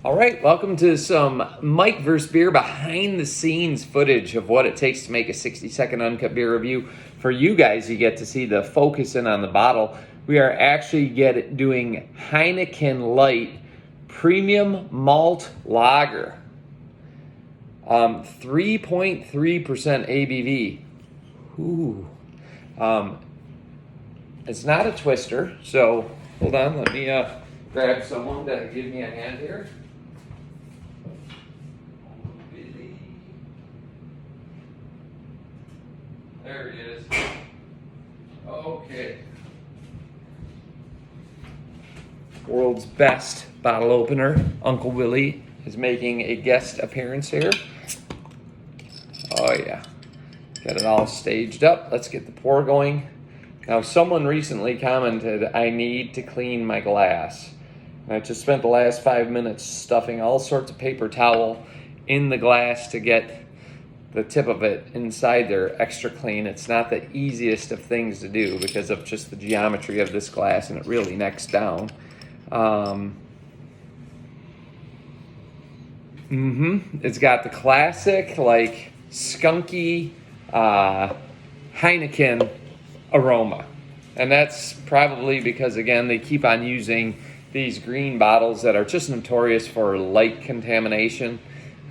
All right, welcome to some mikevsbeer behind the scenes footage of what it takes to make a 60-second uncut beer review. For you guys, you get to see the focus in on the bottle. We are actually doing Heineken Light Premium Malt Lager. 3.3% ABV. Ooh. It's not a twister, so hold on, let me grab someone to give me a hand here. There he is. Okay. World's best bottle opener, Uncle Willie, is making a guest appearance here. Oh yeah. Got it all staged up. Let's get the pour going. Now, someone recently commented, I need to clean my glass. And I just spent the last 5 minutes stuffing all sorts of paper towel in the glass to get the tip of it inside there extra clean. It's not the easiest of things to do because of just the geometry of this glass, and it really necks down. It's got the classic, like, skunky Heineken aroma. And that's probably because, again, they keep on using these green bottles that are just notorious for light contamination.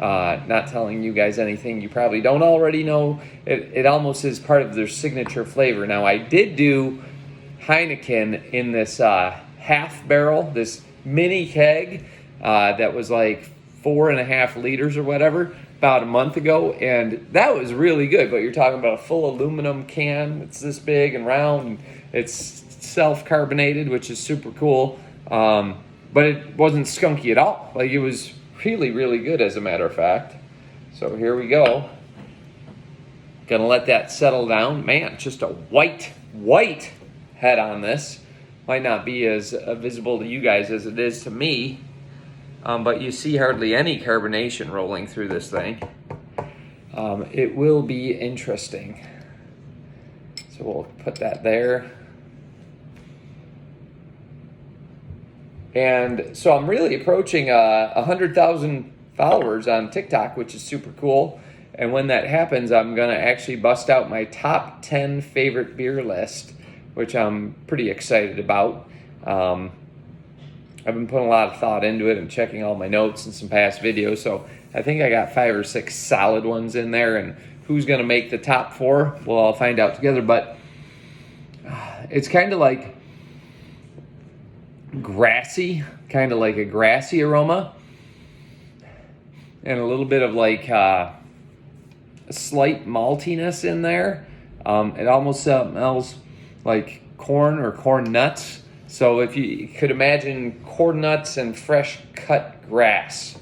Not telling you guys anything you probably don't already know. It almost is part of their signature flavor. Now, I did do Heineken in this half barrel, this mini keg that was like 4.5 liters or whatever about a month ago, and that was really good. But you're talking about a full aluminum can. It's this big and round. And it's self-carbonated, which is super cool. But it wasn't skunky at all. Like, it was really, really good, as a matter of fact. So here we go. Gonna let that settle down. Man, just a white head on this. Might not be as visible to you guys as it is to me, but you see hardly any carbonation rolling through this thing. It will be interesting. So we'll put that there. And so I'm really approaching 100,000 followers on TikTok, which is super cool. And when that happens, I'm going to actually bust out my top 10 favorite beer list, which I'm pretty excited about. I've been putting a lot of thought into it and checking all my notes and some past videos. So I think I got 5 or 6 solid ones in there. And who's going to make the top 4? We'll all find out together. But it's kind of like grassy, kind of like a grassy aroma, and a little bit of like a slight maltiness in there. It almost smells like corn or corn nuts. So if you could imagine corn nuts and fresh cut grass,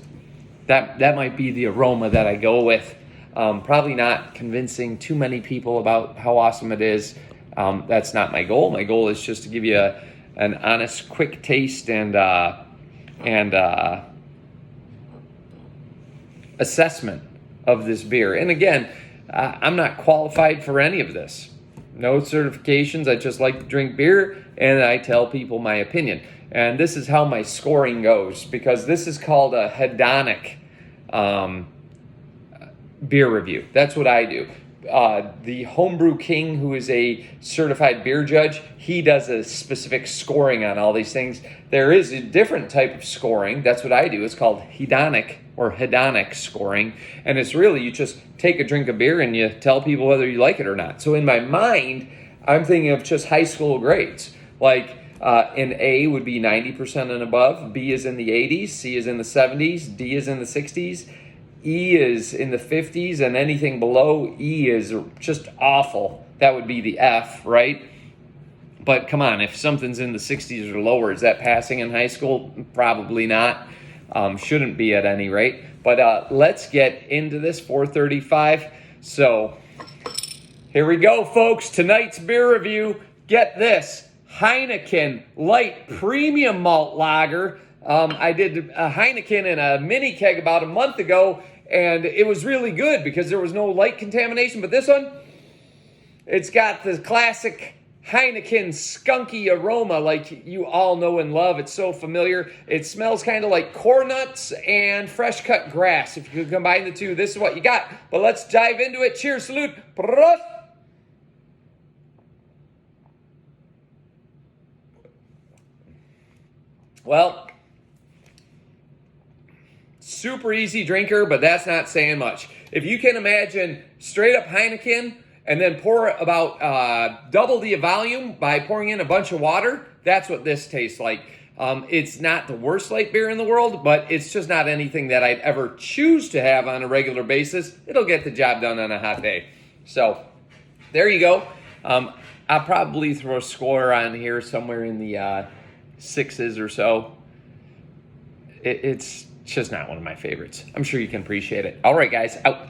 that might be the aroma that I go with. Probably not convincing too many people about how awesome it is. That's not my goal. My goal is just to give you an honest, quick taste and assessment of this beer. And again, I'm not qualified for any of this. No certifications. I just like to drink beer, and I tell people my opinion. And this is how my scoring goes, because this is called a hedonic beer review. That's what I do. The Homebrew King, who is a certified beer judge, he does a specific scoring on all these things. There is a different type of scoring. That's what I do. It's called hedonic scoring. And it's really, you just take a drink of beer and you tell people whether you like it or not. So in my mind, I'm thinking of just high school grades. Like an A would be 90% and above. B is in the 80s. C is in the 70s. D is in the 60s. E is in the 50s, and anything below E is just awful. That would be the F, right? But come on, if something's in the 60s or lower, is that passing in high school? Probably not. Shouldn't be at any rate. But let's get into this 435. So here we go, folks. Tonight's beer review. Get this. Heineken Light Premium Malt Lager. I did a Heineken in a mini keg about a month ago, and it was really good because there was no light contamination. But this one, it's got the classic Heineken skunky aroma like you all know and love. It's so familiar. It smells kind of like corn nuts and fresh cut grass. If you could combine the two, this is what you got. But let's dive into it. Cheers, salute. Prrrrrrost. Well, super easy drinker, but that's not saying much. If you can imagine straight up Heineken and then pour about double the volume by pouring in a bunch of water, that's what this tastes like. It's not the worst light beer in the world, but it's just not anything that I'd ever choose to have on a regular basis. It'll get the job done on a hot day. So there you go. I'll probably throw a score on here somewhere in the sixes or so. It's just not one of my favorites. I'm sure you can appreciate it. All right, guys, out.